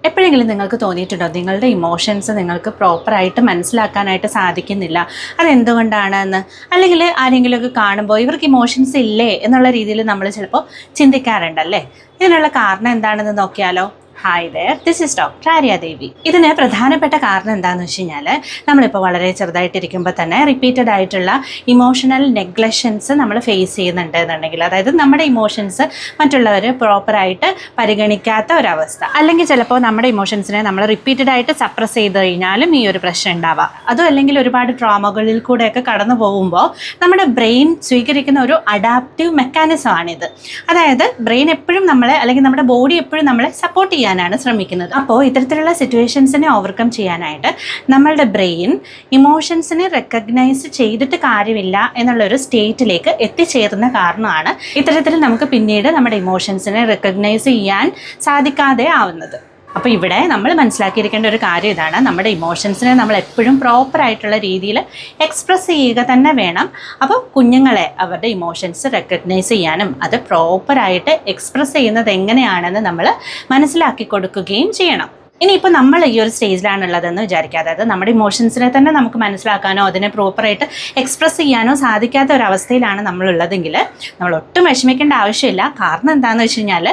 എപ്പോഴെങ്കിലും നിങ്ങൾക്ക് തോന്നിയിട്ടുണ്ടോ നിങ്ങളുടെ ഇമോഷൻസ് നിങ്ങൾക്ക് പ്രോപ്പറായിട്ട് മനസ്സിലാക്കാനായിട്ട് സാധിക്കുന്നില്ല, അതെന്തുകൊണ്ടാണെന്ന്? അല്ലെങ്കിൽ ആരെങ്കിലുമൊക്കെ കാണുമ്പോൾ ഇവർക്ക് ഇമോഷൻസ് ഇല്ലേ എന്നുള്ള രീതിയിൽ നമ്മൾ ചിലപ്പോൾ ചിന്തിക്കാറുണ്ടല്ലേ. ഇതിനുള്ള കാരണം എന്താണെന്ന് നോക്കിയാലോ. Hi there, this is doctor Arya Devi. ഇതിന് പ്രധാനപ്പെട്ട കാരണം എന്താണെന്ന് വെച്ച് കഴിഞ്ഞാൽ നമ്മളിപ്പോൾ വളരെ ചെറുതായിട്ടിരിക്കുമ്പോൾ തന്നെ റിപ്പീറ്റഡ് ആയിട്ടുള്ള ഇമോഷണൽ നെഗ്ലക്ഷൻസ് നമ്മൾ ഫേസ് ചെയ്യുന്നുണ്ട് എന്നുണ്ടെങ്കിൽ, അതായത് നമ്മുടെ ഇമോഷൻസ് മറ്റുള്ളവർ പ്രോപ്പറായിട്ട് പരിഗണിക്കാത്ത ഒരവസ്ഥ, അല്ലെങ്കിൽ ചിലപ്പോൾ നമ്മുടെ ഇമോഷൻസിനെ നമ്മൾ റിപ്പീറ്റഡ് ആയിട്ട് സപ്രസ് ചെയ്ത് കഴിഞ്ഞാലും ഈ ഒരു പ്രശ്നം ഉണ്ടാവാം. അതും അല്ലെങ്കിൽ ഒരുപാട് ട്രോമകളിൽ കൂടെയൊക്കെ കടന്നു പോകുമ്പോൾ നമ്മുടെ ബ്രെയിൻ സ്വീകരിക്കുന്ന ഒരു അഡാപ്റ്റീവ് മെക്കാനിസമാണിത്. അതായത് ബ്രെയിൻ എപ്പോഴും നമ്മളെ, അല്ലെങ്കിൽ നമ്മുടെ ബോഡി എപ്പോഴും നമ്മളെ സപ്പോർട്ട് ചെയ്യാനാണ് ശ്രമിക്കുന്നത്. അപ്പോൾ ഇത്തരത്തിലുള്ള സിറ്റുവേഷൻസിനെ ഓവർകം ചെയ്യാനായിട്ട് നമ്മളുടെ ബ്രെയിൻ ഇമോഷൻസിനെ റെക്കഗ്നൈസ് ചെയ്തിട്ട് കാര്യമില്ല എന്നുള്ളൊരു സ്റ്റേറ്റിലേക്ക് എത്തിച്ചേരുന്ന കാരണമാണ് ഇത്തരത്തിൽ നമുക്ക് പിന്നീട് നമ്മുടെ ഇമോഷൻസിനെ റെക്കഗ്നൈസ് ചെയ്യാൻ സാധിക്കാതെ ആവുന്നത്. അപ്പോൾ ഇവിടെ നമ്മൾ മനസ്സിലാക്കിയിരിക്കേണ്ട ഒരു കാര്യം ഇതാണ്, നമ്മുടെ ഇമോഷൻസിനെ നമ്മൾ എപ്പോഴും പ്രോപ്പറായിട്ടുള്ള രീതിയിൽ എക്സ്പ്രസ് ചെയ്യുക തന്നെ വേണം. അപ്പോൾ കുഞ്ഞുങ്ങളെ അവരുടെ ഇമോഷൻസ് റെക്കഗ്നൈസ് ചെയ്യാനും അത് പ്രോപ്പറായിട്ട് എക്സ്പ്രസ് ചെയ്യുന്നത് എങ്ങനെയാണെന്ന് നമ്മൾ മനസ്സിലാക്കി കൊടുക്കുകയും ചെയ്യണം. ഇനിയിപ്പോൾ നമ്മൾ ഈ ഒരു സ്റ്റേജിലാണുള്ളതെന്ന് വിചാരിക്കുക, അതായത് നമ്മുടെ ഇമോഷൻസിനെ തന്നെ നമുക്ക് മനസ്സിലാക്കാനോ അതിനെ പ്രോപ്പറായിട്ട് എക്സ്പ്രസ് ചെയ്യാനോ സാധിക്കാത്ത ഒരവസ്ഥയിലാണ് നമ്മളുള്ളതെങ്കിൽ നമ്മൾ ഒട്ടും വിഷമിക്കേണ്ട ആവശ്യമില്ല. കാരണം എന്താണെന്ന് വെച്ച് കഴിഞ്ഞാൽ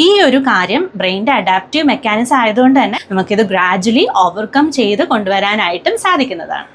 ഈ ഒരു കാര്യം ബ്രെയിൻ്റെ അഡാപ്റ്റീവ് മെക്കാനിസം ആയതുകൊണ്ട് തന്നെ നമുക്കിത് ഗ്രാജുവലി ഓവർകം ചെയ്ത് കൊണ്ടുവരാനായിട്ടും സാധിക്കുന്നതാണ്.